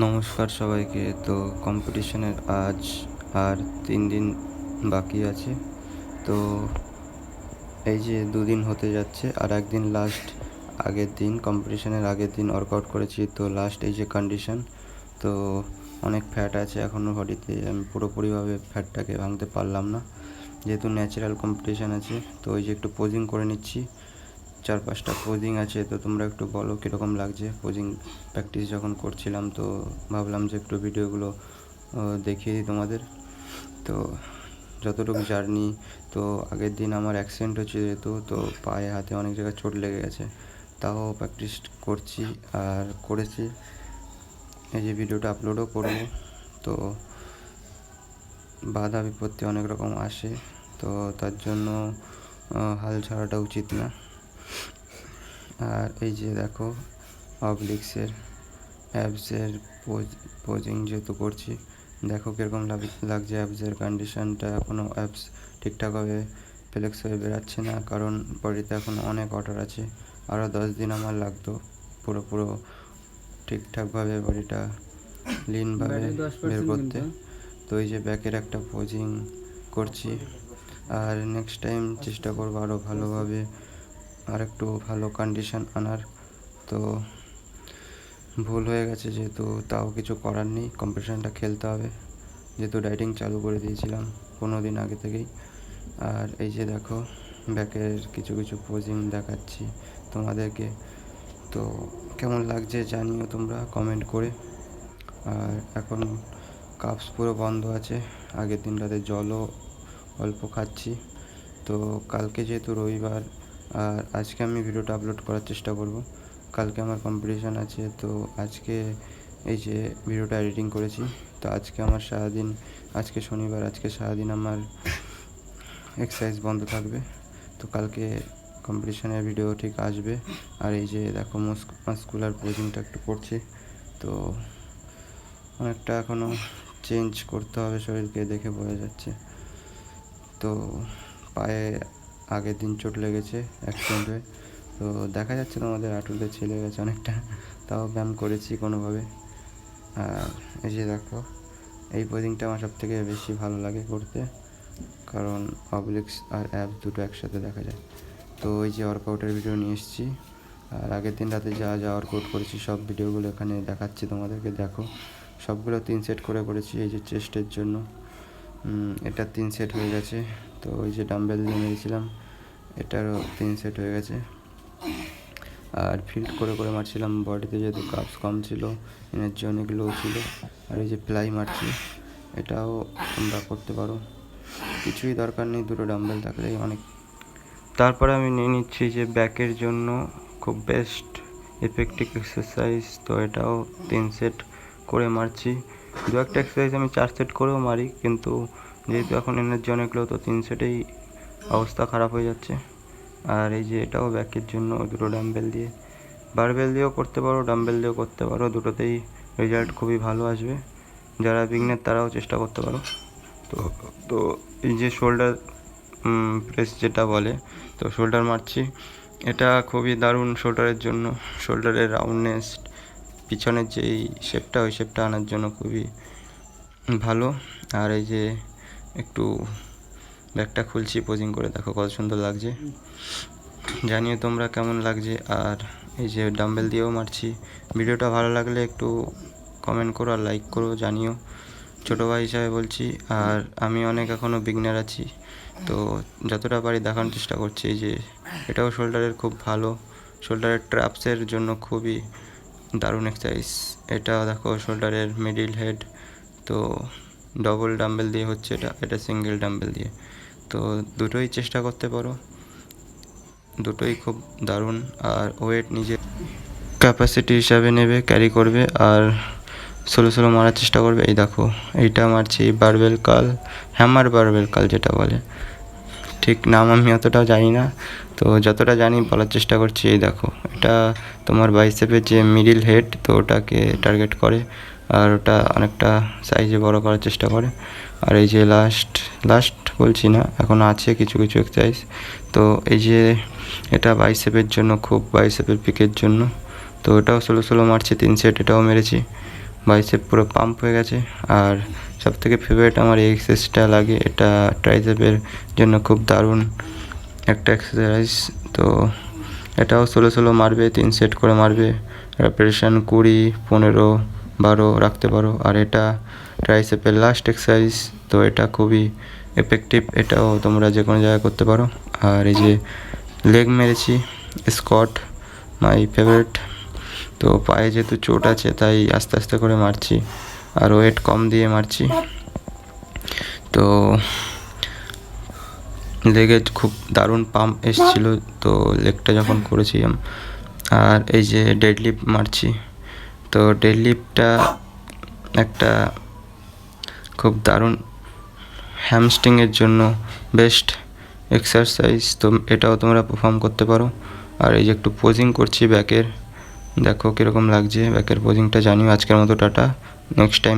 নমস্কার সবাইকে। তো কম্পিটিশনের আজ আর 3 দিন বাকি আছে। তো এই যে 2 দিন হতে যাচ্ছে, আর একদিন লাস্ট, আগের দিন কম্পিটিশনের আগের দিন ওয়ার্কআউট করেছি। তো লাস্ট এই যে কন্ডিশন, তো অনেক ফ্যাট আছে এখনও বডিতে। আমি পুরোপুরিভাবে ফ্যাটটাকে ভাঙতে পারলাম না, যেহেতু ন্যাচারাল কম্পিটিশান আছে। তো ওই যে একটু পোজিং করে নিচ্ছি, 4-5টা পোজিং আছে। তো তোমরা একটু বলো কীরকম লাগছে পোজিং প্র্যাকটিস যখন করছিলাম। তো ভাবলাম যে একটু ভিডিওগুলো দেখিয়ে দিই তোমাদের। তো যতটুকু জার্নি, তো আগের দিন আমার অ্যাক্সিডেন্ট হচ্ছে যেহেতু, তো পায়ে হাতে অনেক জায়গায় চোট লেগে গেছে, তাও প্র্যাকটিস করছি আর করেছি। এই যে ভিডিওটা আপলোডও করব। তো বাধা বিপত্তি অনেক রকম আসে, তো তার জন্য হাল ছাড়াটা উচিত না। আর এই যে দেখো অবলিক্সের অ্যাবসের পোজিং যেহেতু করছি, দেখো কীরকম লাগছে অ্যাবসের কন্ডিশনটা। এখনও অ্যাবস ঠিকঠাকভাবে ফ্লেক্স হয়ে বেরাচ্ছে না, কারণ বডিতে এখন অনেক অর্ডার আছে। আরও 10 দিন আমার লাগতো পুরো ঠিকঠাকভাবে বডিটা লিনভাবে বের করতে। তো এই যে ব্যাকের একটা পোজিং করছি, আর নেক্সট টাইম চেষ্টা করবো আরও ভালোভাবে আর একটু ভালো কন্ডিশন আনার। তো ভুল হয়ে গেছে যেহেতু, তাও কিছু করার নেই, কম্পিটিশানটা খেলতে হবে, যেহেতু ডায়েটিং চালু করে দিয়েছিলাম 15 দিন আগে থেকেই। আর এই যে দেখো ব্যাকের কিছু কিছু পোজিং দেখাচ্ছি তোমাদেরকে। তো কেমন লাগছে জানিও তোমরা কমেন্ট করে। আর এখন কাপস পুরো বন্ধ আছে, আগের দিন রাতে জলও অল্প খাচ্ছি। তো কালকে যেহেতু রবিবার, আর আজকে আমি ভিডিওটা আপলোড করার চেষ্টা করব। কালকে আমার কম্পিটিশান আছে, তো আজকে এই যে ভিডিওটা এডিটিং করেছি। তো আজকে আমার সারাদিন, আজকে শনিবার, আজকে সারাদিন আমার এক্সারসাইজ বন্ধ থাকবে। তো কালকে কম্পিটিশানের ভিডিও ঠিক আসবে। আর এই যে দেখো মাস্কুলার পোজিংটা একটু করছি। তো অনেকটা এখনও চেঞ্জ করতে হবে শরীরকে, দেখে বোঝা যাচ্ছে। তো পায়ে আগের দিন চোট লেগেছে অ্যাক্সিডেন্ট হয়ে, তো দেখা যাচ্ছে তোমাদের হাঁটুতে ছিলে গেছে অনেকটা, তাও ব্যায়াম করেছি কোনোভাবে। আর এই যে দেখো এই পোজিংটা আমার সবথেকে বেশি ভালো লাগে করতে, কারণ অবলিক্স আর অ্যাবস দুটো একসাথে দেখা যায়। তো ওই যে ওয়ার্কআউটের ভিডিও নিয়ে এসেছি, আর আগের দিন রাতে যা যা ওয়ার্কআউট করেছি সব ভিডিওগুলো এখানে দেখাচ্ছি তোমাদেরকে। দেখো সবগুলো 3 সেট করে করেছি। এই যে চেস্টের জন্য এটা 3 সেট হয়ে গেছে। তো ওই যে ডাম্বেল দিয়ে মেরেছিলাম, এটারও 3 সেট হয়ে গেছে। আর ফিল্ড করে করে মারছিলাম বডিতে, যেহেতু কাপস কম ছিল, এনার্জি অনেক লো ছিল। আর এই যে প্লাই মারছি, এটাও তোমরা করতে পারো, কিছুই দরকার নেই, দুটো ডাম্বেল থাকলেই অনেক। তারপরে আমি নিয়ে নিচ্ছি যে ব্যাকের জন্য খুব বেস্ট এফেক্টিভ এক্সারসাইজ। তো এটাও 3 সেট করে মারছি। দু একটা এক্সারসাইজ আমি 4 সেট করেও মারি, কিন্তু যেহেতু এখন এনার্জি অনেক লো, তো 3 সেটেই অবস্থা খারাপ হয়ে যাচ্ছে। আর এই যে এটাও ব্যাকের জন্য দুটো ডাম্বেল দিয়ে, বারবেল দিয়েও করতে পারো, ডাম্বেল দিয়েও করতে পারো, দুটোতেই রেজাল্ট খুবই ভালো আসবে। যারা বিগিনার তারাও চেষ্টা করতে পারো। তো তো এই যে শোল্ডার প্রেস যেটা বলে, তো শোল্ডার মারছি, এটা খুবই দারুণ শোল্ডারের জন্য। শোল্ডারের রাউন্ডনেস, পিছনের যেই শেপটা, ওই শেপটা আনার জন্য খুবই ভালো। আর এই যে একটু ব্যাগটা খুলছি পোজিং করে, দেখো কত সুন্দর লাগছে, জানিও তোমরা কেমন লাগছে। আর এই যে ডাম্বেল দিয়েও মারছি। ভিডিওটা ভালো লাগলে একটু কমেন্ট করো আর লাইক করো, জানিও, ছোটো ভাই হিসাবে বলছি। আর আমি অনেক এখনও বিগিনার আছি, তো যতটা পারি দেখানোর চেষ্টা করছি। এই যে এটাও শোল্ডারের খুব ভালো, শোল্ডারের ট্র্যাপসের জন্য খুবই দারুণ এক্সারসাইজ। এটা দেখো শোল্ডারের মিডিল হেড, তো ডবল ডাম্বেল দিয়ে হচ্ছে, এটা সিঙ্গেল ডাম্বেল দিয়ে। তো দুটোই চেষ্টা করতে পারো, দুটোই খুব দারুণ। আর ওয়েট নিজের ক্যাপাসিটি হিসাবে নেবে, ক্যারি করবে, আর স্লো স্লো মারার চেষ্টা করবে। এই দেখো এইটা মারছি বারবেল কাল, হ্যামার বারবেল কাল যেটা বলে, ঠিক নাম আমি অতটাও জানি না, তো যতটা জানি বলার চেষ্টা করছি। এই দেখো এটা তোমার বাইসেপের যে মিডিল হেড, তো ওটাকে টার্গেট করে, আর ওটা অনেকটা সাইজে বড় করার চেষ্টা করে। আর এই যে লাস্ট বলছি না, এখন আছে কিছু কিছু এক্সারসাইজ। তো এই যে এটা বাইসেপের জন্য, খুব বাইসেপের পিকের জন্য। তো এটাও স্লো স্লো মারছি, 3 সেট এটাও মেরেছি। বাইসেপ পুরো পাম্প হয়ে গেছে। আর সবথেকে ফেভারিট আমার এই এক্সারসাইজটা লাগে, এটা ট্রাইসেপের জন্য খুব দারুণ একটা এক্সারসাইজ। তো এটাও 16 মারবে, 3 সেট করে মারবে, রেপিটেশন 20, 15, 12 রাখতে পারো। আর এটা ট্রাইসেপের লাস্ট এক্সারসাইজ, তো এটা খুবই এফেক্টিভ, এটাও তোমরা যে কোনো জায়গায় করতে পারো। আর এই যে লেগ মেরেছি, স্কোয়াট মাই ফেভারিট। তো পায়ে যেহেতু চোট আছে তাই আস্তে আস্তে করে মারছি, আর ওয়েট কম দিয়ে মারছি। তো লেগে খুব দারুণ পাম্প এসেছিলো তো লেগটা যখন করেছিলাম। আর এই যে ডেডলিফট মারছি, তো ডেডলিফটটা একটা খুব দারুণ হ্যামস্ট্রিংয়ের জন্য বেস্ট এক্সারসাইজ, তো এটাও তোমরা পারফর্ম করতে পারো। আর এই যে একটু পোজিং করছি ব্যাকের, দেখো কীরকম লাগছে ব্যাকের পোজিংটা। জানিও। আজকের মতো টাটা, নেক্সট টাইম।